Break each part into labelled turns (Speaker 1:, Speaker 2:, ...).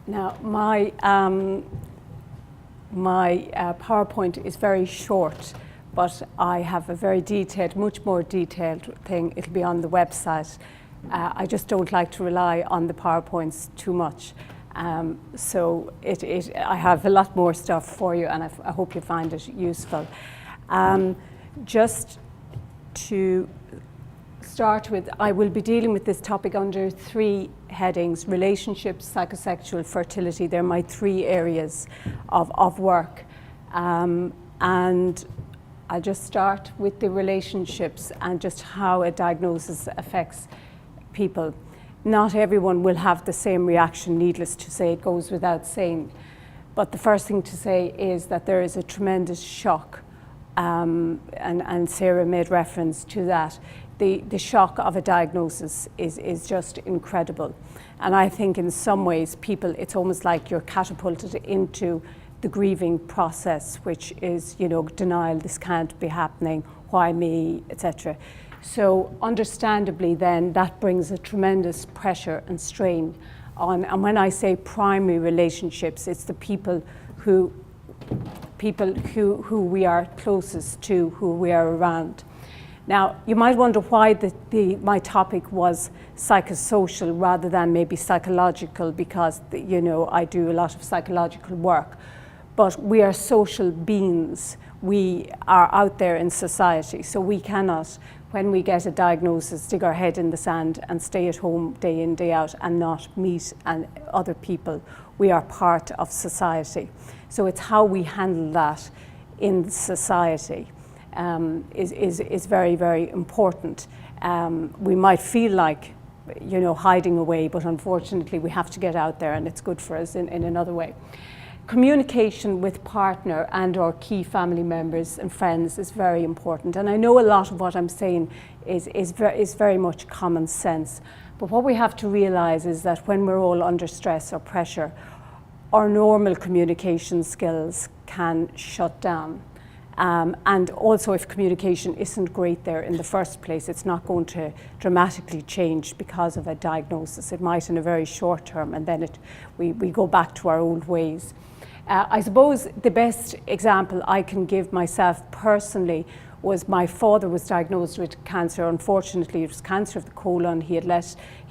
Speaker 1: Now, my PowerPoint is very short, but I have a very detailed, much more detailed thing. It'll be on the website. I just don't like to rely on the PowerPoints too much. So I have a lot more stuff for you, and I hope you find it useful. Just to start with, I will be dealing with this topic under 3 headings: relationships, psychosexual, fertility. They're my 3 areas of work. And I'll just start with the relationships and just how a diagnosis affects people. Not everyone will have the same reaction, needless to say, it goes without saying. But the first thing to say is that there is a tremendous shock, and Sarah made reference to that. The shock of a diagnosis is just incredible. And I think in some ways it's almost like you're catapulted into the grieving process, which is, denial, this can't be happening, why me, etc. So understandably then that brings a tremendous pressure and strain on, and when I say primary relationships, it's the people who we are closest to, who we are around. Now, you might wonder why my topic was psychosocial rather than maybe psychological, because I do a lot of psychological work. But we are social beings. We are out there in society, so we cannot, when we get a diagnosis, stick our head in the sand and stay at home day in, day out and not meet other people. We are part of society. So it's how we handle that in society is very, very important. We might feel like, hiding away, but unfortunately we have to get out there, and it's good for us in another way. Communication with partner and or key family members and friends is very important. And I know a lot of what I'm saying is very much common sense. But what we have to realize is that when we're all under stress or pressure, our normal communication skills can shut down. And also, if communication isn't great there in the first place, it's not going to dramatically change because of a diagnosis. It might in a very short term, and then we go back to our old ways. I suppose the best example I can give myself personally was my father was diagnosed with cancer. Unfortunately, it was cancer of the colon. He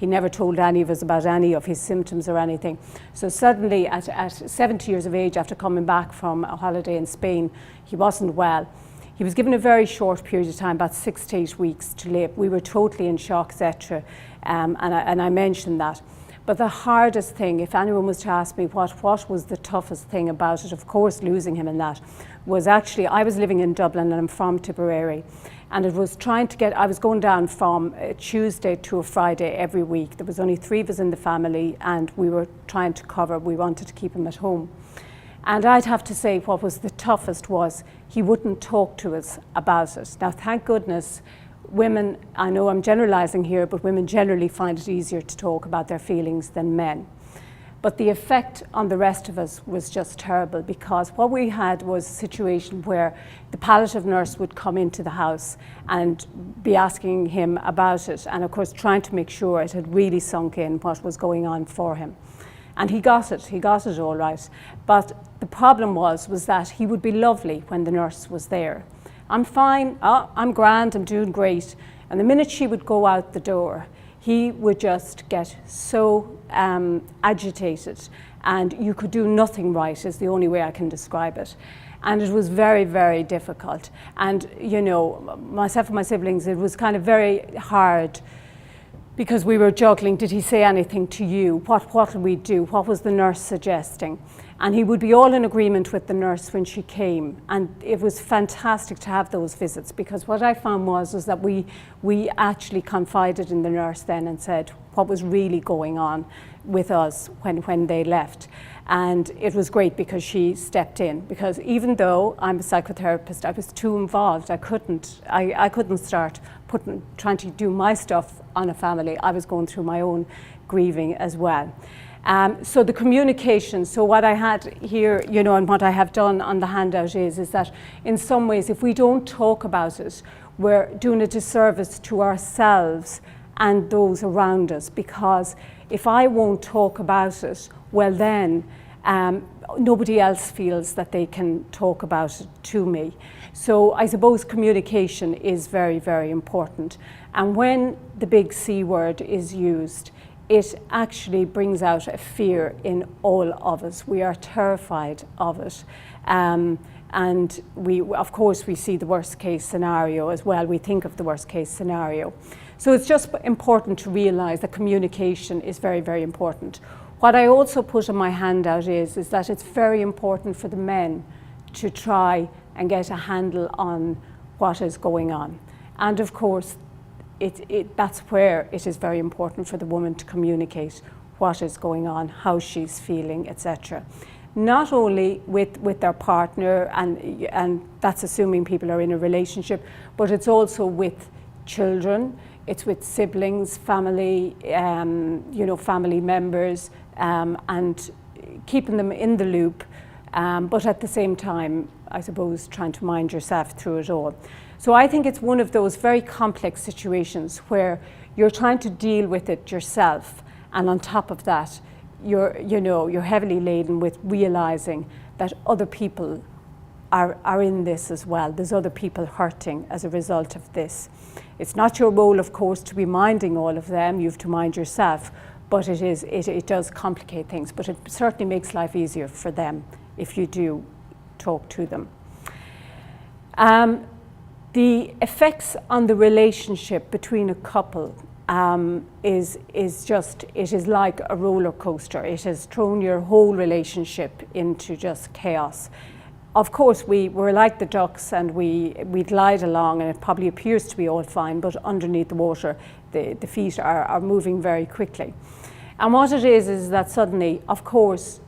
Speaker 1: never told any of us about any of his symptoms or anything. So suddenly at 70 years of age, after coming back from a holiday in Spain, he wasn't well. He was given a very short period of time, about 6 to 8 weeks to live. We were totally in shock, etc. And I mentioned that. But the hardest thing, if anyone was to ask me what was the toughest thing about it, of course losing him in that, was actually, I was living in Dublin and I'm from Tipperary, and it was I was going down from a Tuesday to a Friday every week. There was only 3 of us in the family, and we were trying to we wanted to keep him at home. And I'd have to say what was the toughest was he wouldn't talk to us about it. Now, thank goodness, women, I know I'm generalizing here, but women generally find it easier to talk about their feelings than men. But the effect on the rest of us was just terrible, because what we had was a situation where the palliative nurse would come into the house and be asking him about it, and of course trying to make sure it had really sunk in what was going on for him. And he got it all right. But the problem was that he would be lovely when the nurse was there. I'm fine, I'm grand, I'm doing great. And the minute she would go out the door, he would just get so agitated, and you could do nothing right, is the only way I can describe it. And it was very, very difficult. And myself and my siblings, it was kind of very hard, because we were juggling. Did he say anything to you? What will we do? What was the nurse suggesting? And he would be all in agreement with the nurse when she came. And it was fantastic to have those visits, because what I found was that we actually confided in the nurse then and said what was really going on with us when they left. And it was great because she stepped in, because even though I'm a psychotherapist, I was too involved. I couldn't start trying to do my stuff on a family. I was going through my own grieving as well. So the communication, so what I had here, and what I have done on the handout is that in some ways, if we don't talk about it, we're doing a disservice to ourselves and those around us, because if I won't talk about it, well then nobody else feels that they can talk about it to me. So I suppose communication is very, very important. And when the big C word is used, it actually brings out a fear in all of us. We are terrified of it. And we, of course, we see the worst case scenario as well. We think of the worst case scenario. So it's just important to realize that communication is very, very important. What I also put in my handout is that it's very important for the men to try and get a handle on what is going on. And of course, that's where it is very important for the woman to communicate what is going on, how she's feeling, etc. Not only with their partner, and that's assuming people are in a relationship, but it's also with children, it's with siblings, family, family members, and keeping them in the loop, but at the same time, I suppose, trying to mind yourself through it all. So I think it's one of those very complex situations where you're trying to deal with it yourself, and on top of that, you're heavily laden with realizing that other people are in this as well. There's other people hurting as a result of this. It's not your role, of course, to be minding all of them. You have to mind yourself, but it does complicate things. But it certainly makes life easier for them if you do talk to them. The effects on the relationship between a couple is like a roller coaster. It has thrown your whole relationship into just chaos. Of course, we're like the ducks, and we glide along, and it probably appears to be all fine, but underneath the water, the feet are moving very quickly. And what it is that suddenly, of course,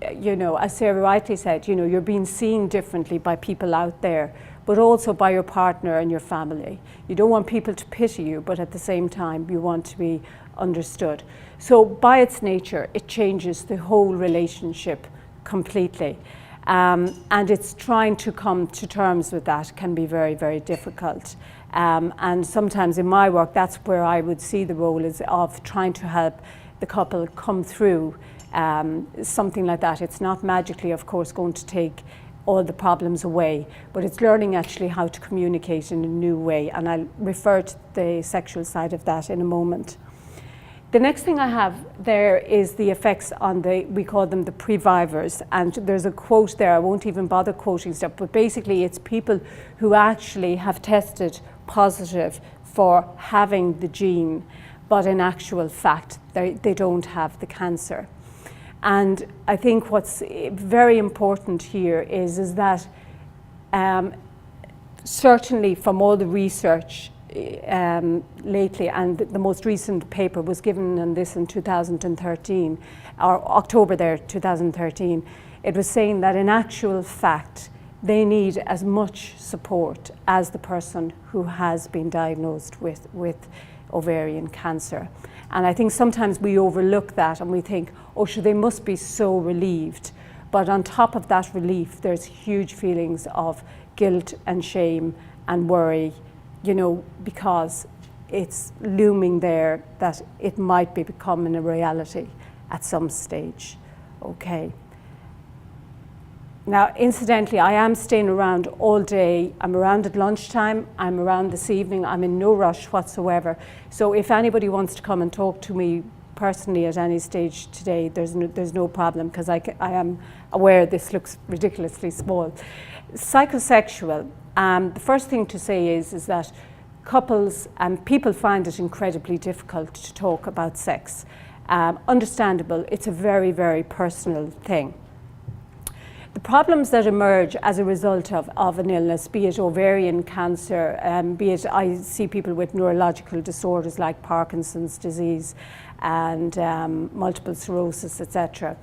Speaker 1: as Sarah rightly said, you're being seen differently by people out there, but also by your partner and your family. You don't want people to pity you, but at the same time, you want to be understood. So by its nature, it changes the whole relationship completely. And it's trying to come to terms with that can be very, very difficult. And sometimes in my work, that's where I would see the role is of trying to help the couple come through something like that. It's not magically, of course, going to take all the problems away, but it's learning actually how to communicate in a new way. And I'll refer to the sexual side of that in a moment. The next thing I have there is the effects on we call them the previvors. And there's a quote there, I won't even bother quoting stuff, but basically it's people who actually have tested positive for having the gene, but in actual fact, they don't have the cancer. And I think what's very important here is that certainly from all the research lately, and the most recent paper was given on this in 2013, or October there, 2013, it was saying that in actual fact, they need as much support as the person who has been diagnosed with ovarian cancer. And I think sometimes we overlook that and we think, oh, sure, they must be so relieved. But on top of that relief, there's huge feelings of guilt and shame and worry, because it's looming there that it might be becoming a reality at some stage. Okay. Now, incidentally, I am staying around all day. I'm around at lunchtime. I'm around this evening. I'm in no rush whatsoever. So if anybody wants to come and talk to me personally at any stage today, there's no problem, because I am aware this looks ridiculously small. Psychosexual. The first thing to say is that couples and people find it incredibly difficult to talk about sex. Understandable, it's a very, very personal thing. The problems that emerge as a result of an illness, be it ovarian cancer, be it I see people with neurological disorders like Parkinson's disease and multiple sclerosis, etc.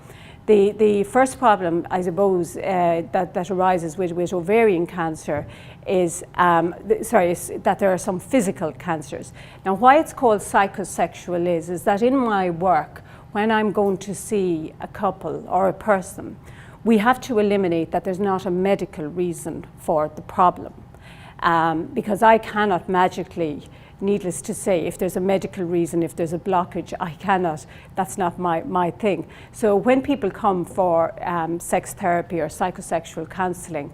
Speaker 1: The first problem, I suppose, that arises with ovarian cancer is that there are some physical cancers. Now, why it's called psychosexual is that in my work, when I'm going to see a couple or a person, we have to eliminate that there's not a medical reason for the problem, because I cannot magically needless to say, if there's a medical reason, if there's a blockage, I cannot, that's not my thing. So when people come for sex therapy or psychosexual counselling,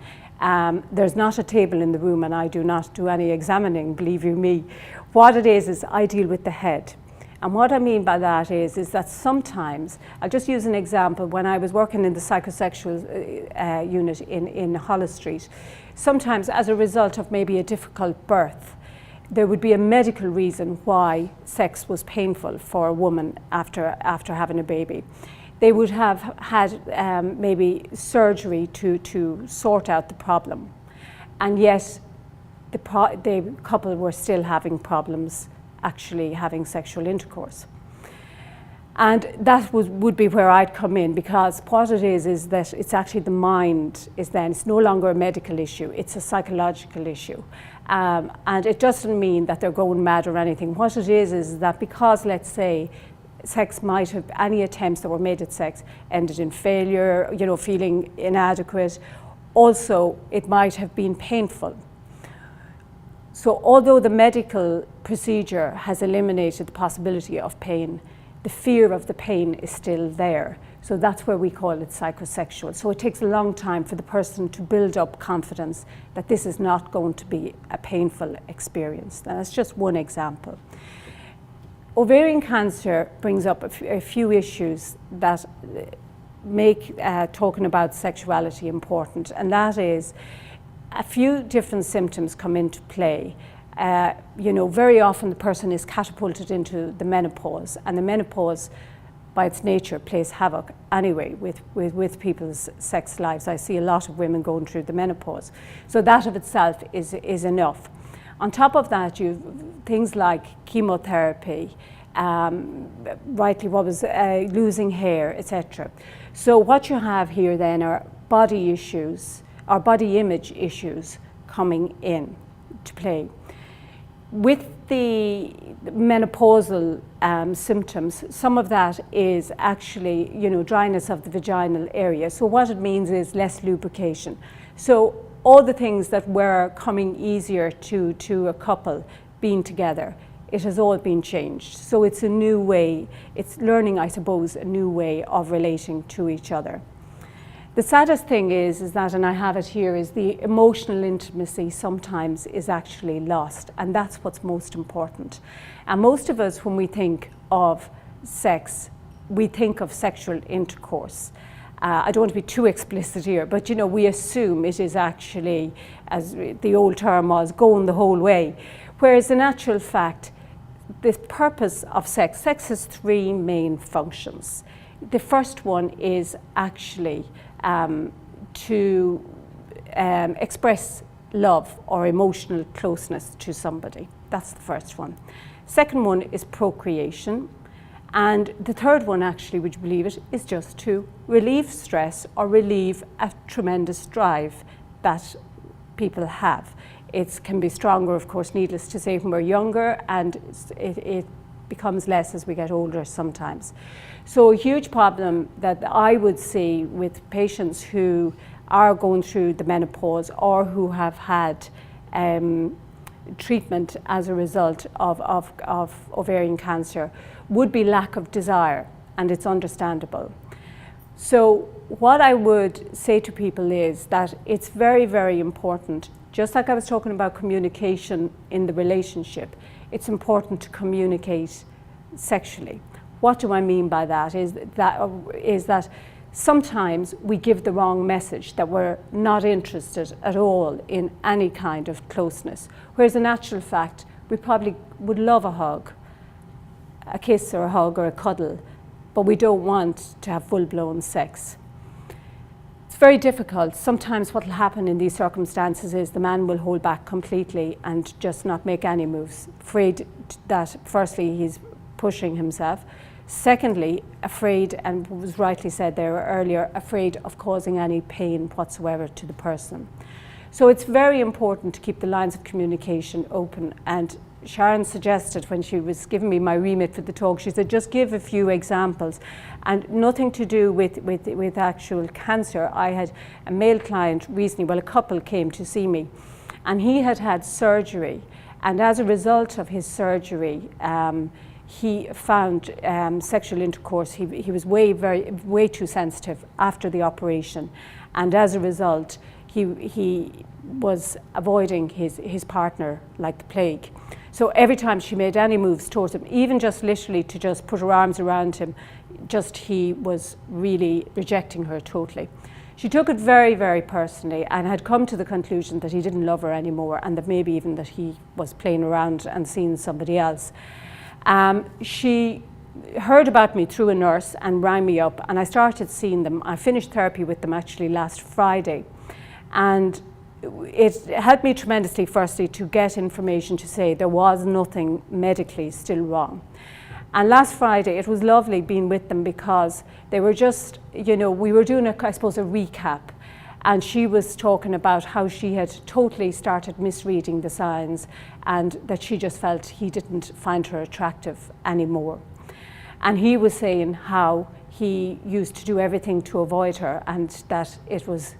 Speaker 1: there's not a table in the room, and I do not do any examining, believe you me. What it is I deal with the head. And what I mean by that is that sometimes, I'll just use an example. When I was working in the psychosexual unit in Holles Street, sometimes as a result of maybe a difficult birth, there would be a medical reason why sex was painful for a woman after having a baby. They would have had maybe surgery to sort out the problem, and yet the couple were still having problems actually having sexual intercourse. And that would be where I'd come in, because what it is that it's actually the mind is then, it's no longer a medical issue, it's a psychological issue. And it doesn't mean that they're going mad or anything. What it is that because, let's say, sex might have, any attempts that were made at sex ended in failure, you know, feeling inadequate, also it might have been painful. So although the medical procedure has eliminated the possibility of pain, the fear of the pain is still there. So that's where we call it psychosexual. So it takes a long time for the person to build up confidence that this is not going to be a painful experience. And that's just one example. Ovarian cancer brings up a few issues that make talking about sexuality important, and that is a few different symptoms come into play. You know, very often the person is catapulted into the menopause, and the menopause by its nature plays havoc anyway with people's sex lives. I see a lot of women going through the menopause. So that of itself is enough. On top of that, you've things like chemotherapy, rightly what was losing hair, etc. So what you have here then are body issues, or body image issues coming in to play. With the menopausal symptoms, some of that is actually, you know, dryness of the vaginal area. So what it means is less lubrication. So all the things that were coming easier to a couple being together, it has all been changed. So it's a new way, it's learning, I suppose, a new way of relating to each other. The saddest thing is that, and I have it here, is the emotional intimacy sometimes is actually lost, and that's what's most important. And most of us, when we think of sex, we think of sexual intercourse. I don't want to be too explicit here, but you know, we assume it is actually, as the old term was, going the whole way. Whereas in actual fact, the purpose of sex has three main functions. The first one is actually to express love or emotional closeness to somebody. That's the first one. Second one is procreation. And the third one, actually, would you believe it, is just to relieve stress or relieve a tremendous drive that people have. It can be stronger, of course, needless to say, when we're younger, and it becomes less as we get older sometimes. So a huge problem that I would see with patients who are going through the menopause or who have had treatment as a result of ovarian cancer would be lack of desire, and it's understandable. So what I would say to people is that it's very, very important, just like I was talking about communication in the relationship, it's important to communicate sexually. What do I mean by that? Is that sometimes we give the wrong message, that we're not interested at all in any kind of closeness, whereas in actual fact, we probably would love a hug, a kiss or a hug or a cuddle, but we don't want to have full-blown sex. It's very difficult. Sometimes what will happen in these circumstances is the man will hold back completely and just not make any moves, afraid that firstly he's pushing himself, secondly afraid, and was rightly said there earlier, afraid of causing any pain whatsoever to the person. So it's very important to keep the lines of communication open, and Sharon suggested when she was giving me my remit for the talk, she said just give a few examples, and nothing to do with actual cancer. I had a male client recently, well, a couple came to see me, and he had had surgery, And as a result of his surgery, he found sexual intercourse, he was way too sensitive after the operation. And as a result, he was avoiding his partner like the plague. So every time she made any moves towards him, even just literally to just put her arms around him, he was really rejecting her totally. She took it very, very personally and had come to the conclusion that he didn't love her anymore, and that maybe even that he was playing around and seeing somebody else. She heard about me through a nurse and rang me up, and I started seeing them. I finished therapy with them actually last Friday, and it helped me tremendously, firstly, to get information to say there was nothing medically still wrong. And last Friday, it was lovely being with them, because they were just, we were doing, I suppose, a recap. And she was talking about how she had totally started misreading the signs, and that she just felt he didn't find her attractive anymore. And he was saying how he used to do everything to avoid her, and that it was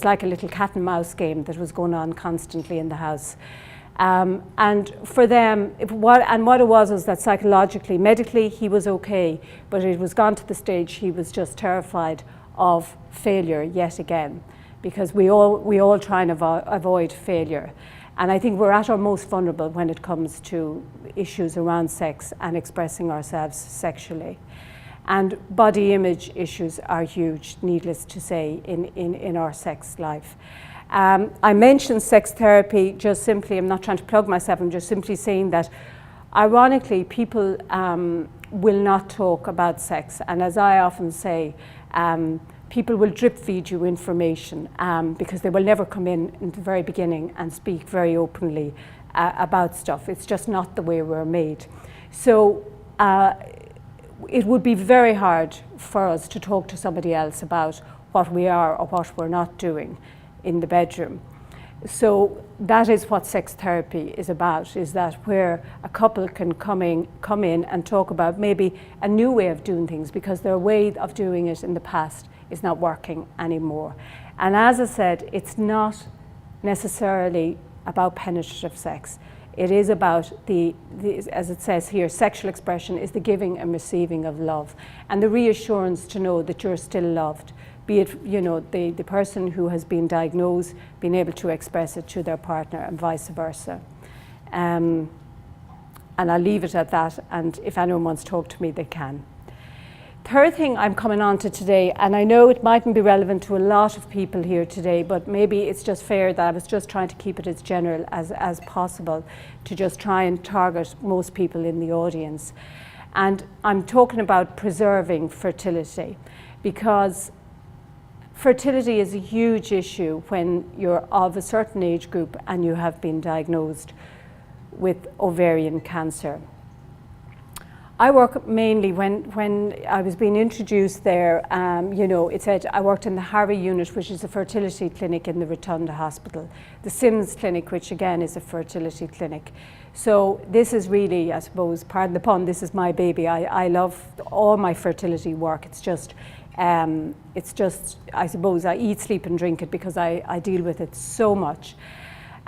Speaker 1: like a little cat and mouse game that was going on constantly in the house. And for them, what it was that psychologically, medically, he was okay, but it was gone to the stage he was just terrified of failure yet again, because we all try and avoid failure. And I think we're at our most vulnerable when it comes to issues around sex and expressing ourselves sexually. And body image issues are huge, needless to say, in our sex life. I mentioned sex therapy just simply, I'm not trying to plug myself, I'm just simply saying that ironically people will not talk about sex, and as I often say, people will drip feed you information because they will never come in the very beginning and speak very openly about stuff. It's just not the way we're made. So it would be very hard for us to talk to somebody else about what we are or what we're not doing in the bedroom. So that is what sex therapy is about, is that where a couple can come in and talk about maybe a new way of doing things, because their way of doing it in the past is not working anymore. And as I said, it's not necessarily about penetrative sex. It is about as it says here, sexual expression is the giving and receiving of love, and the reassurance to know that you're still loved, be it the person who has been diagnosed being able to express it to their partner, and vice versa. And I'll leave it at that, and if anyone wants to talk to me, they can. Third thing I'm coming on to today, and I know it mightn't be relevant to a lot of people here today, but maybe it's just fair that I was just trying to keep it as general as possible, to just try and target most people in the audience. And I'm talking about preserving fertility, because fertility is a huge issue when you're of a certain age group and you have been diagnosed with ovarian cancer. I work mainly, when I was being introduced there, it said I worked in the Harry unit, which is a fertility clinic in the Rotunda Hospital, the Sims clinic, which again is a fertility clinic. So this is really, I suppose, pardon the pun, this is my baby. I love all my fertility work. It's just, I suppose, I eat, sleep and drink it, because I deal with it so much.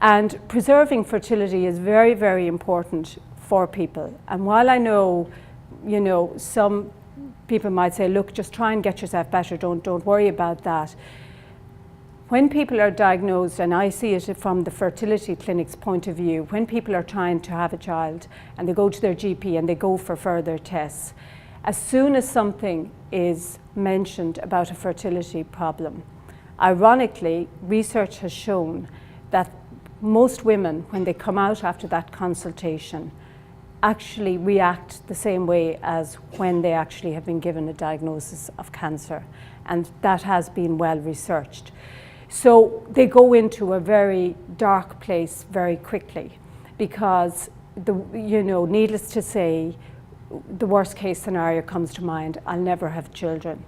Speaker 1: And preserving fertility is very, very important for people. And while I know, some people might say, look, just try and get yourself better, don't worry about that. When people are diagnosed, and I see it from the fertility clinic's point of view, when people are trying to have a child and they go to their GP and they go for further tests, as soon as something is mentioned about a fertility problem, ironically, research has shown that most women, when they come out after that consultation, actually react the same way as when they actually have been given a diagnosis of cancer, and that has been well researched. So they go into a very dark place very quickly, because needless to say, the worst case scenario comes to mind: I'll never have children.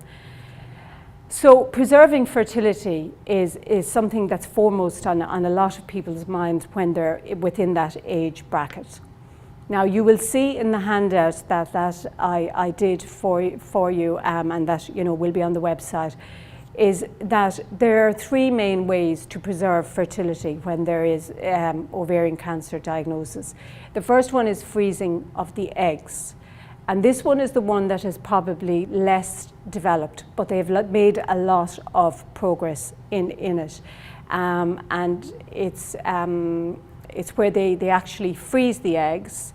Speaker 1: So preserving fertility is something that's foremost on a lot of people's minds when they're within that age bracket. Now, you will see in the handout that I did for you, and that will be on the website. is that there are three main ways to preserve fertility when there is ovarian cancer diagnosis. The first one is freezing of the eggs. And this one is the one that is probably less developed, but they've made a lot of progress in it. And it's where they actually freeze the eggs,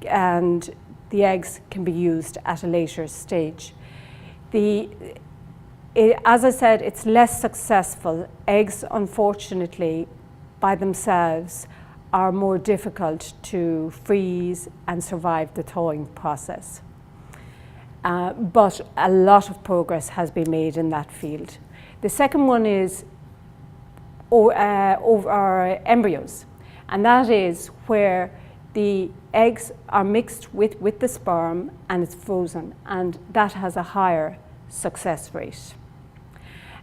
Speaker 1: and the eggs can be used at a later stage. As I said, it's less successful. Eggs, unfortunately, by themselves, are more difficult to freeze and survive the thawing process. But a lot of progress has been made in that field. The second one is over embryos, and that is where the eggs are mixed with the sperm and it's frozen, and that has a higher success rate.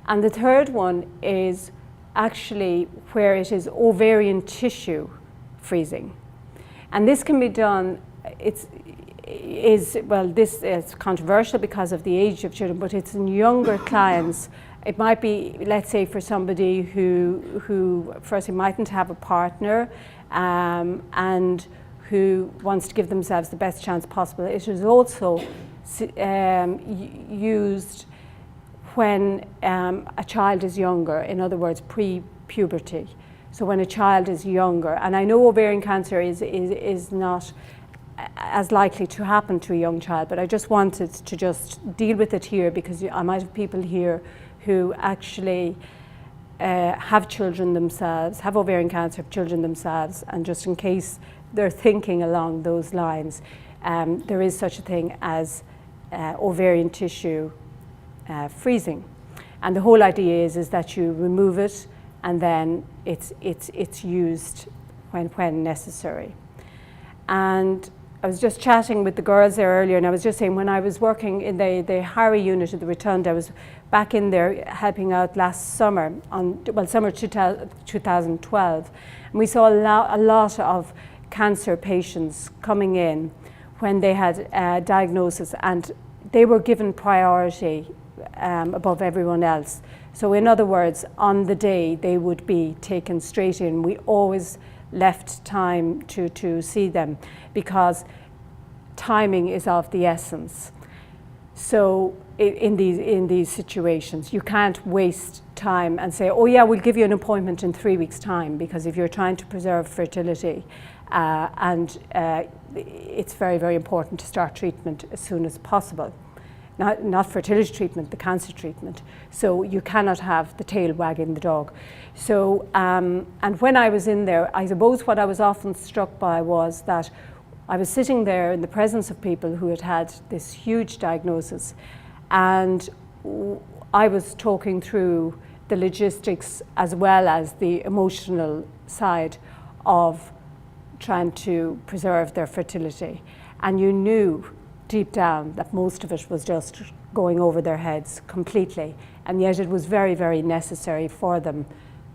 Speaker 1: And the third one is actually where it is ovarian tissue freezing. And this can be done, this is controversial because of the age of children, but it's in younger clients. It might be, let's say, for somebody who firstly mightn't have a partner and who wants to give themselves the best chance possible. It is also used when a child is younger, in other words, pre-puberty. So when a child is younger, and I know ovarian cancer is not as likely to happen to a young child, but I just wanted to just deal with it here because I might have people here who actually have children themselves, have ovarian cancer, have children themselves, and just in case they're thinking along those lines, there is such a thing as ovarian tissue freezing. And the whole idea is that you remove it and then it's used when necessary. And I was just chatting with the girls there earlier, and I was just saying when I was working in the Harry unit of the Rotunda, I was back in there helping out last summer, summer 2012, and we saw a lot of cancer patients coming in when they had diagnosis, and they were given priority above everyone else. So in other words, on the day they would be taken straight in. We always left time to see them because timing is of the essence. So in these situations, you can't waste time and say, oh yeah, we'll give you an appointment in 3 weeks' time, because if you're trying to preserve fertility, it's very, very important to start treatment as soon as possible. Not fertility treatment, the cancer treatment. So you cannot have the tail wagging the dog. So, and when I was in there, I suppose what I was often struck by was that I was sitting there in the presence of people who had had this huge diagnosis, and I was talking through the logistics as well as the emotional side of trying to preserve their fertility. And you knew deep down that most of it was just going over their heads completely, and yet it was very, very necessary for them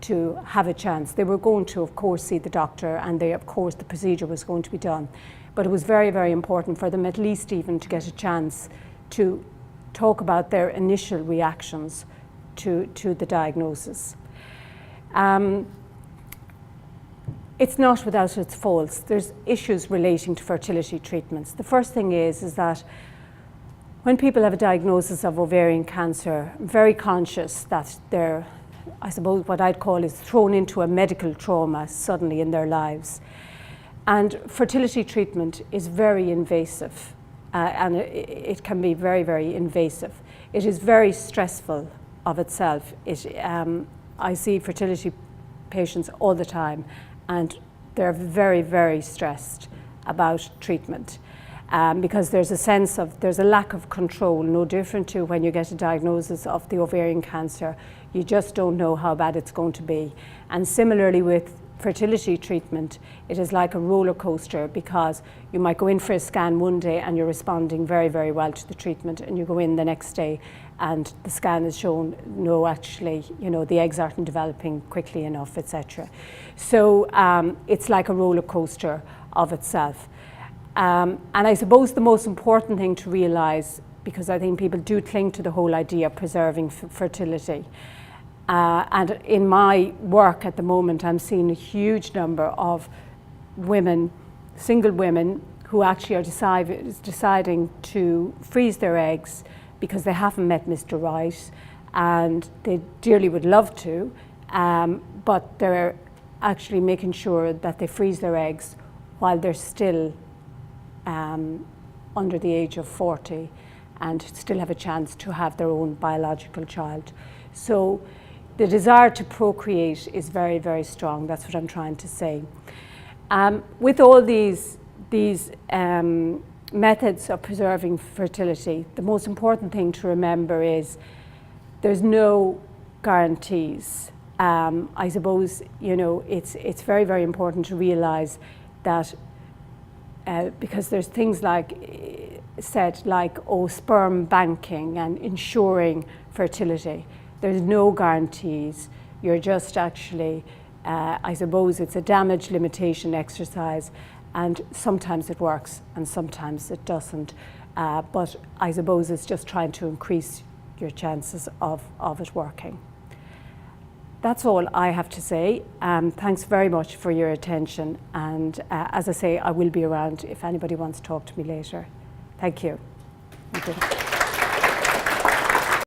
Speaker 1: to have a chance. They were going to, of course, see the doctor, and of course the procedure was going to be done, but it was very, very important for them at least even to get a chance to talk about their initial reactions to the diagnosis. It's not without its faults. There's issues relating to fertility treatments. The first thing is that when people have a diagnosis of ovarian cancer, I'm very conscious that they're, I suppose what I'd call, is thrown into a medical trauma suddenly in their lives. And fertility treatment is very invasive, and it can be very, very invasive. It is very stressful of itself. I see fertility patients all the time, and they're very, very stressed about treatment because there's a lack of control, no different to when you get a diagnosis of the ovarian cancer. You just don't know how bad it's going to be. And similarly with fertility treatment, it is like a roller coaster, because you might go in for a scan one day and you're responding very, very well to the treatment, and you go in the next day and the scan has shown, no, actually, the eggs aren't developing quickly enough, etc. So it's like a roller coaster of itself. And I suppose the most important thing to realize because I think people do cling to the whole idea of preserving fertility. And in my work at the moment, I'm seeing a huge number of women, single women, who actually are deciding to freeze their eggs because they haven't met Mr. Right, and they dearly would love to, but they're actually making sure that they freeze their eggs while they're still under the age of 40 and still have a chance to have their own biological child. So the desire to procreate is very, very strong. That's what I'm trying to say. With all these methods of preserving fertility, the most important thing to remember is there's no guarantees. I suppose, you know, it's very, very important to realize that because there's things like sperm banking and ensuring fertility. There's no guarantees. You're just actually, I suppose it's a damage limitation exercise, and sometimes it works and sometimes it doesn't. But I suppose it's just trying to increase your chances of it working. That's all I have to say. Thanks very much for your attention. And as I say, I will be around if anybody wants to talk to me later. Thank you. Thank you.